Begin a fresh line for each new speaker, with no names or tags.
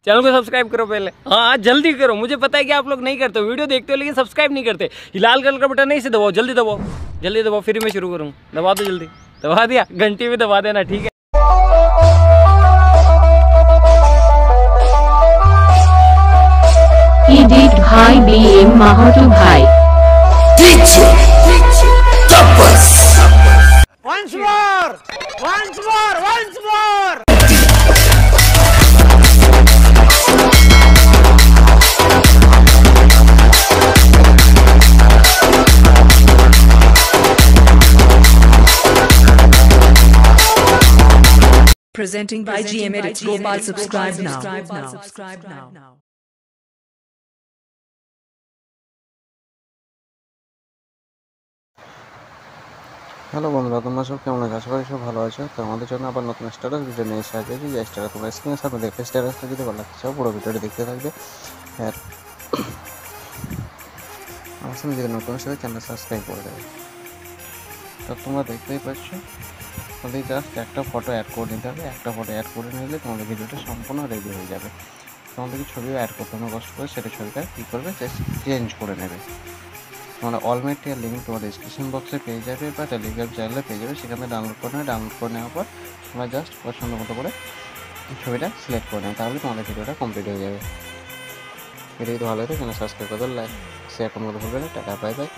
Channel को subscribe करो पहले। हाँ जल्दी करो, मुझे पता है कि आप लोग नहीं करते हो, वीडियो देखते हो लेकिन सब्सक्राइब नहीं करते। ये लाल कलर का बटन नहीं से दबाओ, जल्दी दबाओ, जल्दी दबाओ, फिर मैं शुरू करूँ। दबा दो जल्दी, दबा दिया, घंटी में दबा देना, ठीक है।
भाई BM माहतू भाई
Once more! Once more! Once more!
Presenting by GM Edits. Gopal, subscribe now.
Hello বন্ধুরা, তোমরা সব কেমন আছো? আশা করি সব ভালো আছো। তো আমাদের জন্য আবার নতুন স্ট্যাটাস ভিডিও নিয়ে এসে আছে। যে স্ট্যাটাস তোমরা স্ক্রিনের সামনে দেখবে, স্ট্যাটাসটা যদি ভালো লাগতে চাও পুরো ভিডিওটা দেখতে থাকবে। আর আমার সঙ্গে যদি নতুন সাথে চ্যানেল সাবস্ক্রাইব করে দেবে। তো তোমরা দেখতেই পাচ্ছ, তোমাদের জাস্ট একটা ফটো অ্যাড করে নিতে হবে। একটা ফটো অ্যাড করে নিলে তোমাদের ভিডিওটা সম্পূর্ণ রেডি হয়ে যাবে। তোমাদেরকে ছবিও অ্যাড করতে হবে, কষ্ট করে সেটা ছবিটা কী করবে, জাস্ট চেঞ্জ করে নেবে। তোমরা অল মেটেরিয়াল লিঙ্ক তোমার ডিসক্রিপশন বক্সে পেয়ে যাবে বা টেলিগ্রাম চ্যানেলে পেয়ে যাবে। সেখানে ডাউনলোড করে নেবে। ডাউনলোড করে নেওয়ার পর তোমরা জাস্ট পছন্দ মতো করে ছবিটা সিলেক্ট করে নেবে, তাহলে তোমাদের ভিডিওটা কমপ্লিট হয়ে যাবে। ভিডিও যদি ভালো লাগে চ্যানেল সাবস্ক্রাইব করে দাও, লাইক শেয়ার করতে ভুলবে না। Tata, bye bye.